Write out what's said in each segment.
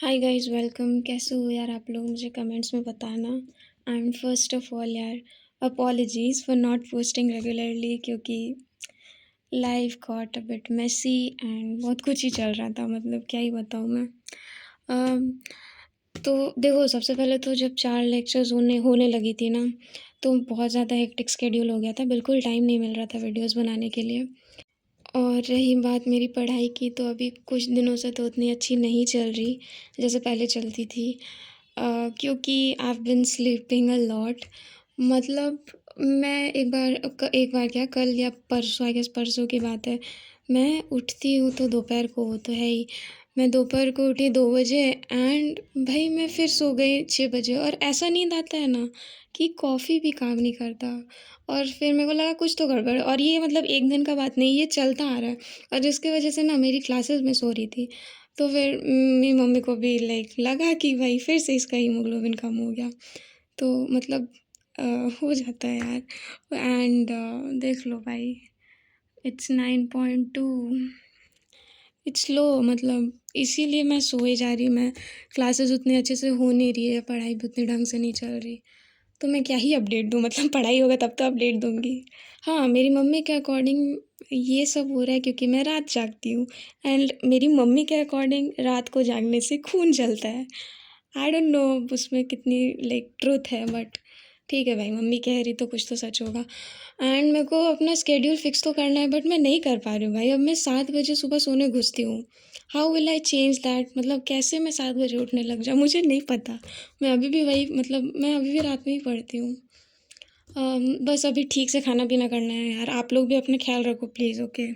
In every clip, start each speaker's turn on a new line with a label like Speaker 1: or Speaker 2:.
Speaker 1: Hi guys welcome. कैसे हो यार आप लोग? मुझे कमेंट्स में बताना। एंड फर्स्ट ऑफ ऑल यार, apologies for not posting regularly, क्योंकि life got a bit messy and बहुत कुछ ही चल रहा था। मतलब क्या ही बताऊँ मैं। अम, तो देखो, सबसे पहले तो जब 4 लेक्चर्स होने होने लगी थी ना, तो बहुत ज़्यादा हेक्टिक स्केड्यूल हो गया था। बिल्कुल टाइम नहीं मिल रहा था वीडियोज़ बनाने के लिए। और रही बात मेरी पढ़ाई की, तो अभी कुछ दिनों से तो उतनी अच्छी नहीं चल रही जैसे पहले चलती थी। क्योंकि I have been sleeping a lot. मतलब मैं एक बार क्या, कल या परसों, आई गेस परसों की बात है, मैं उठती हूँ तो दोपहर को, वो तो है ही। मैं दोपहर को उठी 2 बजे एंड भाई मैं फिर सो गई 6 बजे। और ऐसा नींद आता है ना कि कॉफ़ी भी काम नहीं करता। और फिर मेरे को लगा कुछ तो गड़बड़ है, और ये मतलब एक दिन का बात नहीं, ये चलता आ रहा है। और जिसकी वजह से ना मेरी क्लासेस मिस हो रही थी। तो फिर मेरी मम्मी को भी लाइक लगा कि भाई फिर से इसका हीमोग्लोबिन कम हो गया। तो मतलब अ, हो जाता है यार। एंड देख लो भाई, इट्स 9.2। इट्स लो। मतलब इसीलिए मैं सोए जा रही हूँ। मैं क्लासेस उतने अच्छे से हो नहीं रही है, पढ़ाई भी उतने ढंग से नहीं चल रही। तो मैं क्या ही अपडेट दूँ? मतलब पढ़ाई होगा तब तो अपडेट दूँगी। हाँ, मेरी मम्मी के अकॉर्डिंग ये सब हो रहा है क्योंकि मैं रात जागती हूँ। एंड मेरी मम्मी के अकॉर्डिंग रात को जागने से खून जलता है। आई डोंट नो उसमें कितनी लाइक ट्रुथ है, बट ठीक है भाई, मम्मी कह रही तो कुछ तो सच होगा। एंड मेरे को अपना स्केड्यूल फिक्स तो करना है, बट मैं नहीं कर पा रही हूँ भाई। अब मैं 7 बजे सुबह सोने घुसती हूँ। How will I change that? मतलब कैसे मैं 7 बजे उठने लग जाऊँ? मुझे नहीं पता। मैं अभी भी वही, मतलब मैं अभी भी रात में ही पढ़ती हूँ। बस अभी ठीक से खाना पीना करना है यार। आप लोग भी अपना ख्याल रखो प्लीज़, ओके?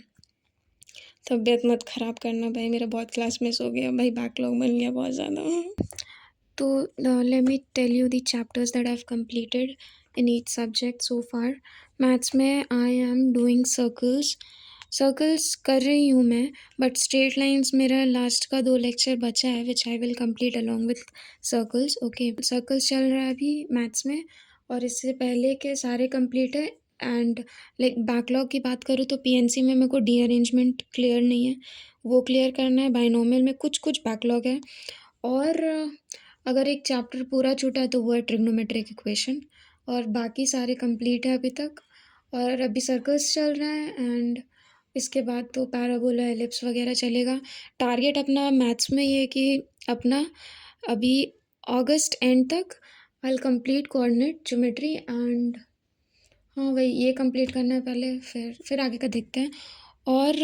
Speaker 1: तबीयत मत ख़राब करना भाई। मेरा बहुत क्लास मिस हो गया भाई, बैकलॉग बन गया बहुत ज़्यादा। तो let me tell you the chapters that I have completed in each subject so far. Maths में I am doing circles. Circles कर रही हूँ मैं, बट स्ट्रेट लाइंस मेरा लास्ट का 2 लेक्चर बचा है, which I will complete along with circles. Okay, circles चल रहा है अभी मैथ्स में, और इससे पहले के सारे कंप्लीट है। एंड लाइक बैकलॉग की बात करूँ तो पीएनसी में मेरे को डी अरेंजमेंट क्लियर नहीं है, वो क्लियर करना है। बाइनोमियल में कुछ कुछ बैकलॉग है। और अगर एक चैप्टर पूरा छूटा है तो वो है ट्रिग्नोमेट्रिक इक्वेशन, और बाकी सारे कंप्लीट है अभी तक। और अभी सर्कल्स चल रहा है, एंड इसके बाद तो पैराबोला, एलिप्स वगैरह चलेगा। टारगेट अपना मैथ्स में ये है कि अपना अभी अगस्त एंड तक आई will complete coordinate geometry. And हाँ भाई, ये कंप्लीट करना है पहले, फिर आगे का देखते हैं। और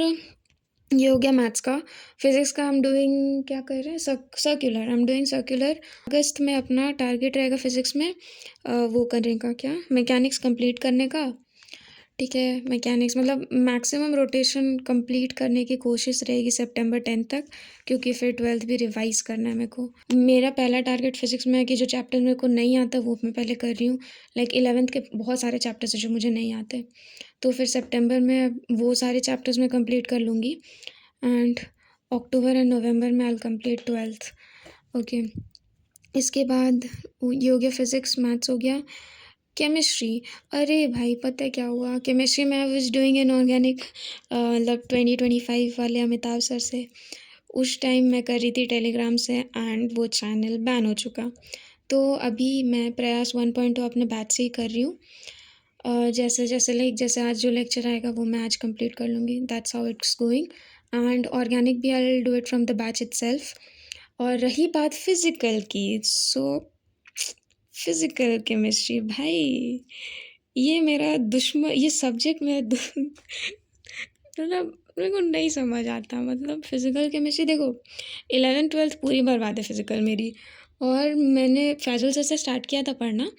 Speaker 1: ये हो गया मैथ्स का। फिज़िक्स का हम डूइंग क्या कर रहे हैं? Circular, I am doing circular. अगस्त में अपना टारगेट रहेगा फिज़िक्स में वो करने का, क्या, मैकेनिक्स कंप्लीट करने का। ठीक है, मैकेनिक्स मतलब मैक्सिमम रोटेशन कंप्लीट करने की कोशिश रहेगी सितंबर 10 तक, क्योंकि फिर 12th भी रिवाइज़ करना है मेरे को। मेरा पहला टारगेट फिज़िक्स में है कि जो चैप्टर मेरे को नहीं आता वो मैं पहले कर रही हूँ। लाइक 11th के बहुत सारे चैप्टर्स हैं जो मुझे नहीं आते, तो फिर सितंबर में वो सारे चैप्टर्स मैं कंप्लीट कर लूँगी। एंड अक्टूबर एंड नवंबर में आई विल कंप्लीट 12th। ओके, इसके बाद ये हो गया फिज़िक्स, मैथ्स हो गया। केमिस्ट्री, अरे भाई पता है क्या हुआ? केमिस्ट्री में आई वाज डूइंग इनऑर्गेनिक, मतलब 2025 वाले अमिताभ सर से। उस टाइम मैं कर रही थी टेलीग्राम से, एंड वो चैनल बैन हो चुका। तो अभी मैं प्रयास 1.2 अपने बैच से ही कर रही हूँ। जैसे जैसे लाइक जैसे आज जो लेक्चर आएगा वो मैं आज कंप्लीट कर लूँगी। That's how it's going. And organic भी I will do it from the batch itself. और रही बात फिज़िकल की, सो फिज़िकल केमिस्ट्री भाई, ये मेरा दुश्मन, ये सब्जेक्ट मेरा मतलब मेरे को नहीं समझ आता। मतलब फिज़िकल केमिस्ट्री देखो, 11th 12th पूरी बर्बाद है फिज़िकल मेरी। और मैंने फैजल सर से स्टार्ट किया था पढ़ना,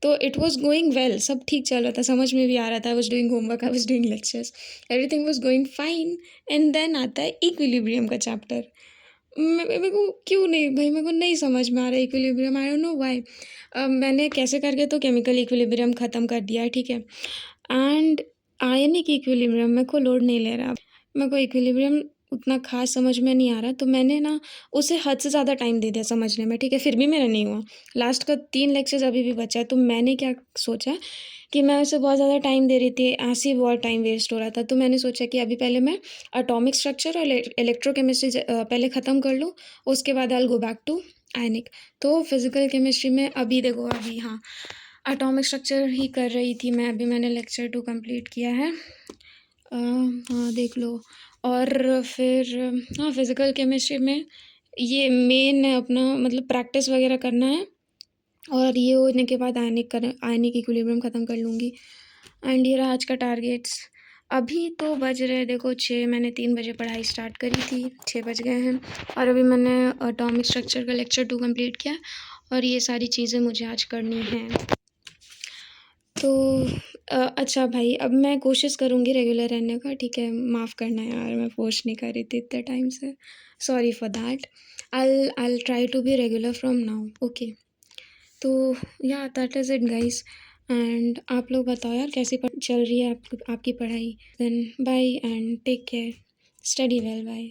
Speaker 1: तो इट वॉज गोइंग वेल, सब ठीक चल रहा था, समझ में भी आ रहा था। I was doing homework, I was doing lectures, everything was going fine. And then आता है इक्विलिब्रियम का चैप्टर। मेरे को क्यों नहीं भाई, मेरे को नहीं समझ में आ रहा है equilibrium, I don't know why. मैंने कैसे करके तो केमिकल इक्विलिब्रियम ख़त्म कर दिया है, ठीक है। एंड आयनिक इक्विलिब्रियम मेरे को लोड नहीं ले रहा। मेरे को इक्विलिब्रियम उतना ख़ास समझ में नहीं आ रहा, तो मैंने ना उसे हद से ज़्यादा टाइम दे दिया समझने में, ठीक है? फिर भी मेरा नहीं हुआ। लास्ट का 3 लेक्चर्स अभी भी बचा है, तो मैंने क्या सोचा कि मैं उसे बहुत ज़्यादा टाइम दे रही थी, ऐसे ही बहुत टाइम वेस्ट हो रहा था। तो मैंने सोचा कि अभी पहले मैं एटॉमिक स्ट्रक्चर और इलेक्ट्रोकेमिस्ट्री पहले ख़त्म कर लूँ, उसके बाद I will go back to ionic. तो फिज़िकल केमिस्ट्री में अभी देखो अभी हाँ, एटॉमिक स्ट्रक्चर ही कर रही थी मैं, अभी मैंने लेक्चर 2 कंप्लीट किया है। हाँ, देख लो। और फिर हाँ, फिज़िकल केमिस्ट्री में ये मेन है अपना, मतलब प्रैक्टिस वग़ैरह करना है, और ये होने के बाद आयनिक इक्विलिब्रियम ख़त्म कर लूँगी। एंड ये रहा आज का टारगेट्स। अभी तो बज रहे हैं देखो 6, मैंने 3 बजे पढ़ाई स्टार्ट करी थी, 6 बज गए हैं, और अभी मैंने एटॉमिक स्ट्रक्चर का लेक्चर 2 कंप्लीट किया, और ये सारी चीज़ें मुझे आज करनी हैं। तो अच्छा भाई, अब मैं कोशिश करूँगी रेगुलर रहने का, ठीक है? माफ़ करना यार, मैं पोस्ट नहीं कर रही थी इतने टाइम से, sorry for that. I will try to be regular from now, okay? तो yeah that is it guys. And आप लोग बताओ यार, कैसी चल रही है आपकी पढ़ाई? Then bye and take care, study well, bye.